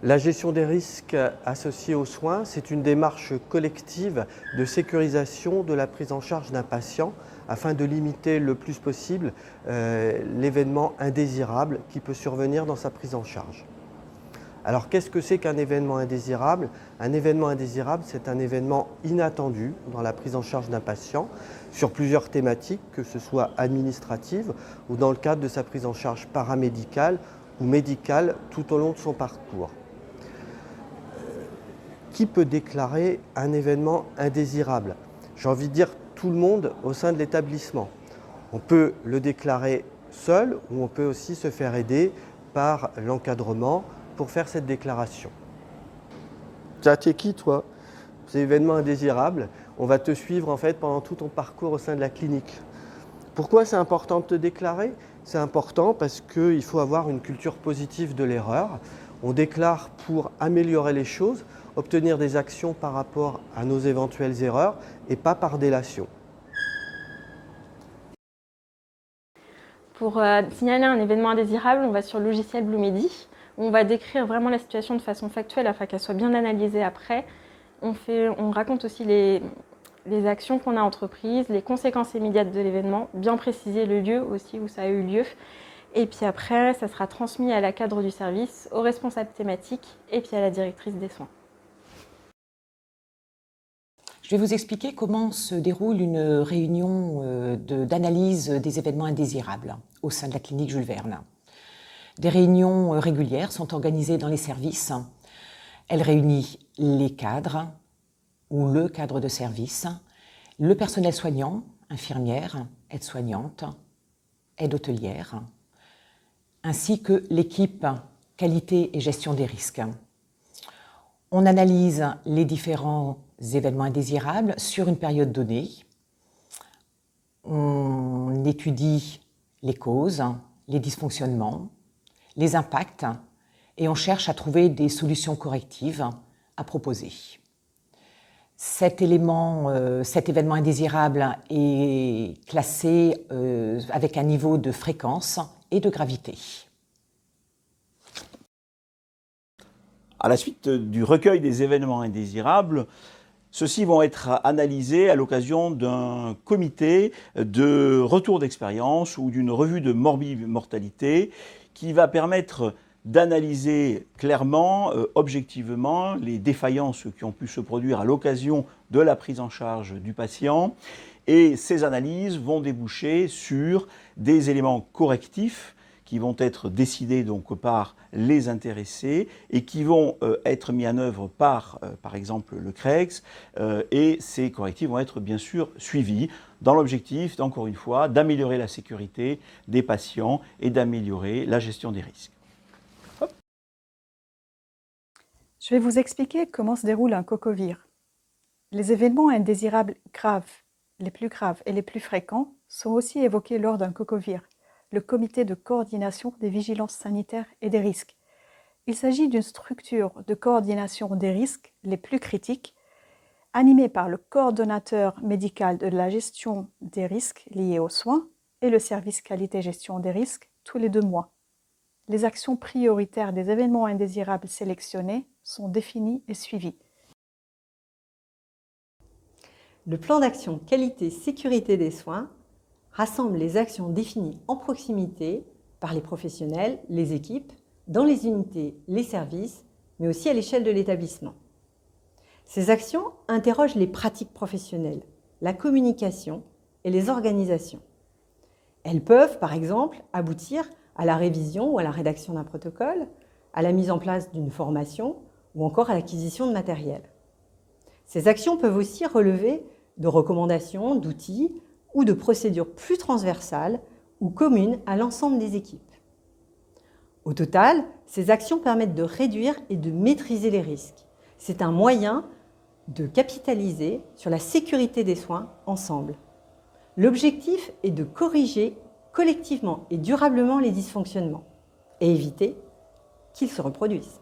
La gestion des risques associés aux soins, c'est une démarche collective de sécurisation de la prise en charge d'un patient afin de limiter le plus possible l'événement indésirable qui peut survenir dans sa prise en charge. Alors qu'est-ce que c'est qu'un événement indésirable? Un événement indésirable, c'est un événement inattendu dans la prise en charge d'un patient sur plusieurs thématiques, que ce soit administrative ou dans le cadre de sa prise en charge paramédicale ou médicale tout au long de son parcours. Qui peut déclarer un événement indésirable? J'ai envie de dire tout le monde au sein de l'établissement. On peut le déclarer seul ou on peut aussi se faire aider par l'encadrement pour faire cette déclaration. T'es qui toi? C'est événement indésirable. On va te suivre en fait pendant tout ton parcours au sein de la clinique. Pourquoi c'est important de te déclarer? C'est important parce qu'il faut avoir une culture positive de l'erreur. On déclare pour améliorer les choses, obtenir des actions par rapport à nos éventuelles erreurs et pas par délation. Pour signaler un événement indésirable, on va sur le logiciel Bluemedi. On va décrire vraiment la situation de façon factuelle afin qu'elle soit bien analysée après. On raconte aussi les actions qu'on a entreprises, les conséquences immédiates de l'événement, bien préciser le lieu aussi où ça a eu lieu. Et puis après, ça sera transmis à la cadre du service, au responsable thématique et puis à la directrice des soins. Je vais vous expliquer comment se déroule une réunion d'analyse des événements indésirables au sein de la clinique Jules Verne. Des réunions régulières sont organisées dans les services. Elles réunissent les cadres ou le cadre de service, le personnel soignant, infirmière, aide-soignante, aide hôtelière, ainsi que l'équipe qualité et gestion des risques. On analyse les différents événements indésirables sur une période donnée. On étudie les causes, les dysfonctionnements, les impacts et on cherche à trouver des solutions correctives à proposer. Cet événement indésirable est classé avec un niveau de fréquence et de gravité. À la suite du recueil des événements indésirables, ceux-ci vont être analysés à l'occasion d'un comité de retour d'expérience ou d'une revue de mortalité qui va permettre d'analyser clairement, objectivement, les défaillances qui ont pu se produire à l'occasion de la prise en charge du patient. Et ces analyses vont déboucher sur des éléments correctifs qui vont être décidés donc par les intéressés et qui vont être mis en œuvre par exemple, le CREX. Et ces correctifs vont être bien sûr suivis dans l'objectif, encore une fois, d'améliorer la sécurité des patients et d'améliorer la gestion des risques. Je vais vous expliquer comment se déroule un cocovir. Les événements indésirables graves, les plus graves et les plus fréquents sont aussi évoqués lors d'un cocovir, le comité de coordination des vigilances sanitaires et des risques. Il s'agit d'une structure de coordination des risques les plus critiques, animée par le coordonnateur médical de la gestion des risques liés aux soins et le service qualité-gestion des risques tous les 2 mois. Les actions prioritaires des événements indésirables sélectionnés sont définies et suivies. Le plan d'action qualité-sécurité des soins rassemble les actions définies en proximité par les professionnels, les équipes, dans les unités, les services, mais aussi à l'échelle de l'établissement. Ces actions interrogent les pratiques professionnelles, la communication et les organisations. Elles peuvent, par exemple, aboutir à la révision ou à la rédaction d'un protocole, à la mise en place d'une formation ou encore à l'acquisition de matériel. Ces actions peuvent aussi relever de recommandations, d'outils ou de procédures plus transversales ou communes à l'ensemble des équipes. Au total, ces actions permettent de réduire et de maîtriser les risques. C'est un moyen de capitaliser sur la sécurité des soins ensemble. L'objectif est de corriger collectivement et durablement les dysfonctionnements et éviter qu'ils se reproduisent.